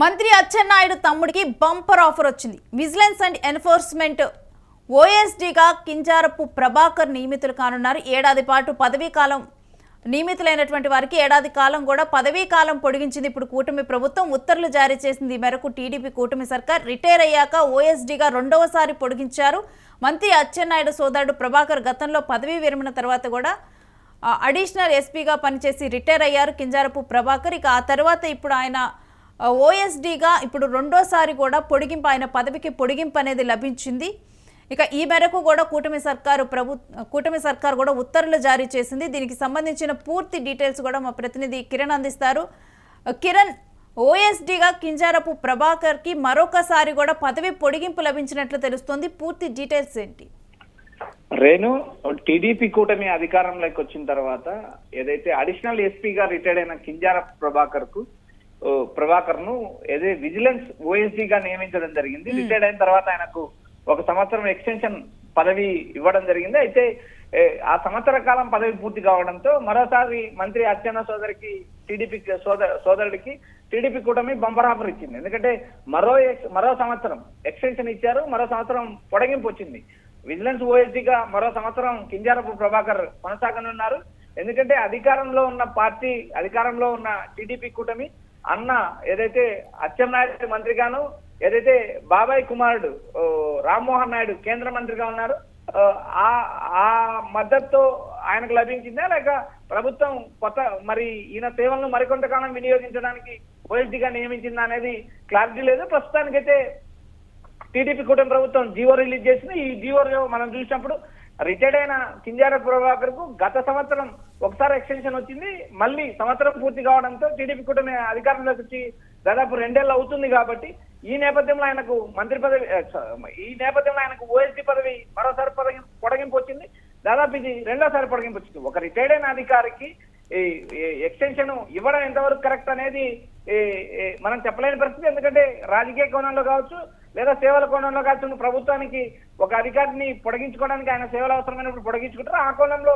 మంత్రి అచ్చెన్నాయుడు తమ్ముడికి bumper offer వచ్చింది. విజిలెన్స్ అండ్ ఎన్ఫోర్స్మెంట్ ఓఎస్డీగా కింజారపు ప్రభాకర్ నియమితులు కానున్నారు. ఏడాది పాటు పదవీ కాలం నియమితులైనటువంటి వారికి ఏడాది కాలం కూడా పదవీ కాలం పొడిగించింది. ఇప్పుడు కూటమి ప్రభుత్వం ఉత్తర్వులు జారీ చేసింది. ఈ మేరకు టీడీపీ కూటమి సర్కార్ రిటైర్ అయ్యాక ఓఎస్డీగా రెండవసారి పొడిగించారు. మంత్రి అచ్చెన్నాయుడు సోదరుడు ప్రభాకర్ గతంలో పదవీ విరమణ తర్వాత కూడా అడిషనల్ ఎస్పీగా పనిచేసి రిటైర్ అయ్యారు కింజారపు ప్రభాకర్. ఇక ఆ తర్వాత ఇప్పుడు ఆయన ఓఎస్డీగా ఇప్పుడు రెండోసారి కూడా పొడిగింపు, ఆయన పదవికి పొడిగింపు అనేది లభించింది. ఇక ఈ మేరకు కూడా కూటమి సర్కారు కూడా ఉత్తర్వులు జారీ చేసింది. దీనికి సంబంధించిన పూర్తి డీటెయిల్స్ కూడా మా ప్రతినిధి కిరణ్ అందిస్తారు. కిరణ్, ఓఎస్డీగా కింజారపు ప్రభాకర్కి మరొకసారి కూడా పదవి పొడిగింపు లభించినట్లు తెలుస్తోంది. పూర్తి డీటెయిల్స్ ఏంటి? రేణు, టీడీపీ కూటమి అధికారంలోకి వచ్చిన తర్వాత ఏదైతే అడిషనల్ ఎస్పీగా రిటైర్డ్ అయిన కింజారపు ప్రభాకర్ ను ఏదైతే విజిలెన్స్ ఓఎస్డీగా నియమించడం జరిగింది. రిటైర్డ్ అయిన తర్వాత ఆయనకు 1 సంవత్సరం ఎక్స్టెన్షన్ పదవి ఇవ్వడం జరిగింది. అయితే ఆ సంవత్సర కాలం పదవి పూర్తి కావడంతో మరోసారి మంత్రి అచ్చెన్న సోదరికి సోదరుడికి టీడీపీ కూటమి బంపర్ ఆఫర్ ఇచ్చింది. ఎందుకంటే మరో సంవత్సరం ఎక్స్టెన్షన్ ఇచ్చారు, మరో సంవత్సరం పొడిగింపు వచ్చింది. విజిలెన్స్ ఓఎస్డీగా మరో సంవత్సరం కింజారపు ప్రభాకర్ కొనసాగనున్నారు. ఎందుకంటే అధికారంలో ఉన్న టీడీపీ కూటమి అన్న ఏదైతే అచ్చెన్నాయుడు మంత్రిగాను, ఏదైతే బాబాయ్ కుమారుడు రామ్మోహన్ నాయుడు కేంద్ర మంత్రిగా ఉన్నారు, ఆ మద్దతు ఆయనకు లభించిందా లేక ప్రభుత్వం మరి ఈయన సేవలను మరికొంతకాలం వినియోగించడానికి ఓఎస్డీగా నియమించిందా అనేది క్లారిటీ లేదు. ప్రస్తుతానికైతే టీడీపీ కూటమి ప్రభుత్వం జీవో రిలీజ్ చేసింది. ఈ జీవోలో మనం చూసినప్పుడు రిటైర్డ్ అయిన కింజారపు ప్రభాకర్ కు గత సంవత్సరం ఒకసారి ఎక్స్టెన్షన్ వచ్చింది. మళ్ళీ సంవత్సరం పూర్తి కావడంతో టీడీపీ కూటమి అధికారంలోకి వచ్చి దాదాపు 2 ఏళ్ళు అవుతుంది. కాబట్టి ఈ నేపథ్యంలో ఆయనకు ఓఎస్డీ పదవి మరోసారి పొడిగింపు వచ్చింది. దాదాపు ఇది రెండోసారి పొడిగింపు వచ్చింది. ఒక రిటైర్డ్ అయిన అధికారికి ఎక్స్టెన్షన్ ఇవ్వడం ఎంతవరకు కరెక్ట్ అనేది మనం చెప్పలేని పరిస్థితి. ఎందుకంటే రాజకీయ కోణంలో కావచ్చు లేదా సేవల కోణంలో కావచ్చు, ప్రభుత్వానికి ఒక అధికారిని పొడిగించుకోవడానికి ఆయన సేవలు అవసరమైనప్పుడు పొడిగించుకుంటారు. ఆ కోణంలో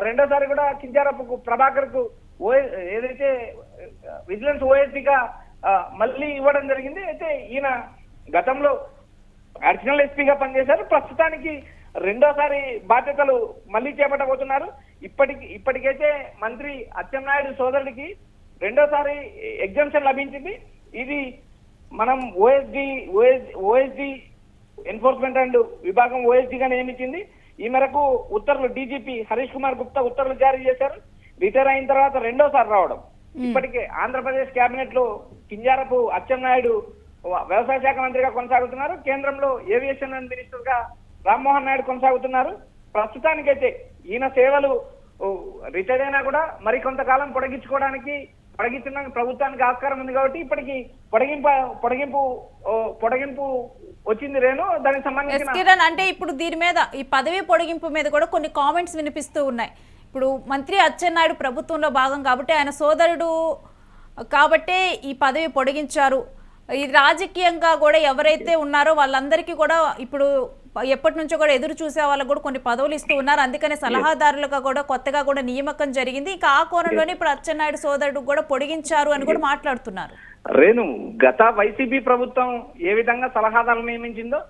రెండోసారి కూడా కింజారపు ప్రభాకర్ కు ఏదైతే విజిలెన్స్ ఓఎస్డీగా మళ్ళీ ఇవ్వడం జరిగింది. అయితే ఈయన గతంలో అడిషనల్ ఎస్పీగా పనిచేశారు. ప్రస్తుతానికి రెండోసారి బాధ్యతలు మళ్ళీ చేపట్టబోతున్నారు. ఇప్పటికైతే మంత్రి అచ్చెన్నాయుడు సోదరుడికి రెండోసారి ఎగ్జామ్షన్ లభించింది. ఇది మనం ఓఎస్డీ ఎన్ఫోర్స్మెంట్ అండ్ విభాగం ఓఎస్డీగా నియమించింది. ఈ మేరకు ఉత్తర్వులు డీజీపీ హరీష్ కుమార్ గుప్తా ఉత్తర్వులు జారీ చేశారు. రిటైర్ అయిన తర్వాత రెండోసారి రావడం. ఇప్పటికే ఆంధ్రప్రదేశ్ కేబినెట్ లో కింజారపు అచ్చెన్నాయుడు వ్యవసాయ శాఖ మంత్రిగా కొనసాగుతున్నారు. కేంద్రంలో ఏవియేషన్ మినిస్టర్ గా రామ్మోహన్ నాయుడు కొనసాగుతున్నారు. ప్రస్తుతానికైతే ఈయన సేవలు రిటైర్ అయినా కూడా మరి కొంతకాలం పొడిగించడానికి ప్రభుత్వానికి ఆస్కారం ఉంది. కాబట్టి ఇప్పటికి పొడిగింపు వచ్చింది. రేణు, దానికి సంబంధించిన అంటే ఇప్పుడు దీని మీద ఈ పదవి పొడిగింపు మీద కూడా కొన్ని కామెంట్స్ వినిపిస్తూ ఉన్నాయి. ఇప్పుడు మంత్రి అచ్చెన్నాయుడు ప్రభుత్వంలో భాగం కాబట్టి ఆయన సోదరుడు కాబట్టే ఈ పదవి పొడిగించారు. ఈ రాజకీయంగా కూడా ఎవరైతే ఉన్నారో వాళ్ళందరికీ కూడా ఇప్పుడు ఎప్పటి నుంచో కూడా ఎదురు చూసే వాళ్ళకు కూడా కొన్ని పదవులు ఇస్తూ ఉన్నారు. అందుకనే సలహాదారులుగా కూడా కొత్తగా కూడా నియామకం జరిగింది. ఇక ఆ కోణంలోనే ఇప్పుడు అచ్చెన్నాయుడు సోదరుడు కూడా పొడిగించారు అని కూడా మాట్లాడుతున్నారు. రేణు, గత వైసీపీ ప్రభుత్వం ఏ విధంగా సలహాదారులు నియమించిందో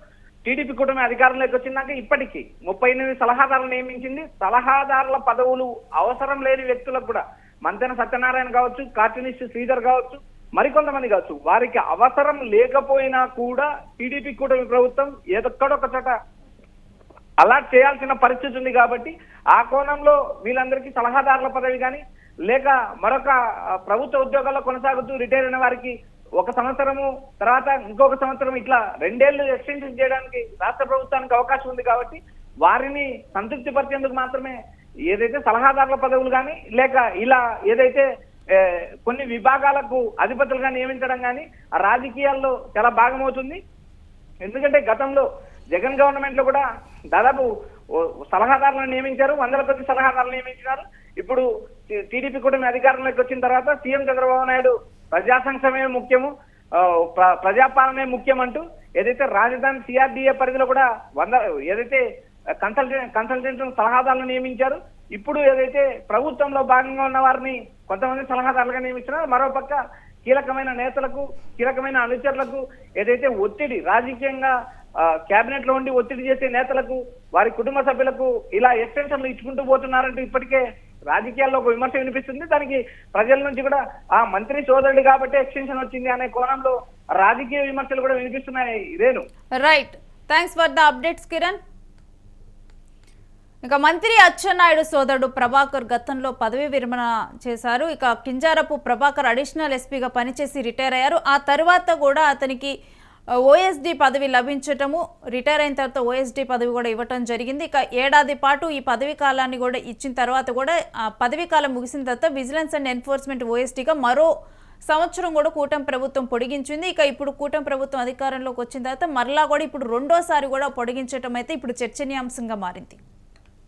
టీడీపీ కూటమి అధికారంలోకి వచ్చిందాక ఇప్పటికీ 38 సలహాదారులు నియమించింది. సలహాదారుల పదవులు అవసరం లేని వ్యక్తులకు కూడా మంతెన సత్యనారాయణ కావచ్చు, కార్టూనిస్ట్ శ్రీధర్ కావచ్చు, మరికొంతమంది కావచ్చు, వారికి అవసరం లేకపోయినా కూడా టీడీపీ కూటమి ప్రభుత్వం ఎక్కడొక చోట అలాట్ చేయాల్సిన పరిస్థితి ఉంది. కాబట్టి ఆ కోణంలో వీళ్ళందరికీ సలహాదారుల పదవి కానీ లేక మరొక ప్రభుత్వ ఉద్యోగాల్లో కొనసాగుతూ రిటైర్ అయిన వారికి 1 సంవత్సరము తర్వాత ఇంకొక సంవత్సరం ఇట్లా 2 ఏళ్లు ఎక్స్టెన్షన్ చేయడానికి రాష్ట్ర ప్రభుత్వానికి అవకాశం ఉంది. కాబట్టి వారిని సంతృప్తి పరిచేందుకు మాత్రమే ఏదైతే సలహాదారుల పదవులు కానీ లేక ఇలా ఏదైతే కొన్ని విభాగాలకు అధిపతులుగా నియమించడం కానీ ఆ రాజకీయాల్లో చాలా భాగమవుతుంది. ఎందుకంటే గతంలో జగన్ గవర్నమెంట్ లో కూడా దాదాపు సలహాదారులను నియమించారు, 100ల కొద్ది సలహాదారులు నియమించినారు. ఇప్పుడు టీడీపీ కూటమి అధికారంలోకి వచ్చిన తర్వాత సీఎం చంద్రబాబు నాయుడు ప్రజా సంక్షేమమే ముఖ్యము, ప్రజాపాలనే ముఖ్యం అంటూ ఏదైతే రాజధాని సిఆర్డీఏ పరిధిలో కూడా ఏదైతే కన్సల్టెంట్ సలహాదారులను నియమించారు. ఇప్పుడు ఏదైతే ప్రభుత్వంలో భాగంగా ఉన్న వారిని కొంతమంది సలహాదారులుగా నియమిస్తున్నారు. మరోపక్క కీలకమైన నేతలకు కీలకమైన అనుచరులకు ఏదైతే ఒత్తిడి రాజకీయంగా కేబినెట్ లో ఉండి ఒత్తిడి చేసే నేతలకు వారి కుటుంబ సభ్యులకు ఇలా ఎక్స్టెన్షన్లు ఇచ్చుకుంటూ పోతున్నారంటూ ఇప్పటికే రాజకీయాల్లో ఒక విమర్శ వినిపిస్తుంది. దానికి ప్రజల నుంచి కూడా ఆ మంత్రి సోదరుడు కాబట్టి ఎక్స్టెన్షన్ వచ్చింది అనే కోణంలో రాజకీయ విమర్శలు కూడా వినిపిస్తున్నాయి. Renu, right, thanks for the updates Kiran. ఇక మంత్రి అచ్చెన్నాయుడు సోదరుడు ప్రభాకర్ గతంలో పదవీ విరమణ చేశారు. ఇక కింజారపు ప్రభాకర్ అడిషనల్ ఎస్పీగా పనిచేసి రిటైర్ అయ్యారు. ఆ తర్వాత కూడా అతనికి ఓఎస్డీ పదవి లభించటము, రిటైర్ అయిన తర్వాత ఓఎస్డీ పదవి కూడా ఇవ్వటం జరిగింది. ఇక ఏడాది పాటు ఈ పదవీ కాలాన్ని కూడా ఇచ్చిన తర్వాత కూడా ఆ పదవీ కాలం ముగిసిన తర్వాత విజిలెన్స్ అండ్ ఎన్ఫోర్స్మెంట్ ఓఎస్డీగా మరో సంవత్సరం కూడా కూటమి ప్రభుత్వం పొడిగించింది. ఇక ఇప్పుడు కూటమి ప్రభుత్వం అధికారంలోకి వచ్చిన తర్వాత మరలా కూడా ఇప్పుడు రెండోసారి కూడా పొడిగించడం అయితే ఇప్పుడు చర్చనీయాంశంగా మారింది.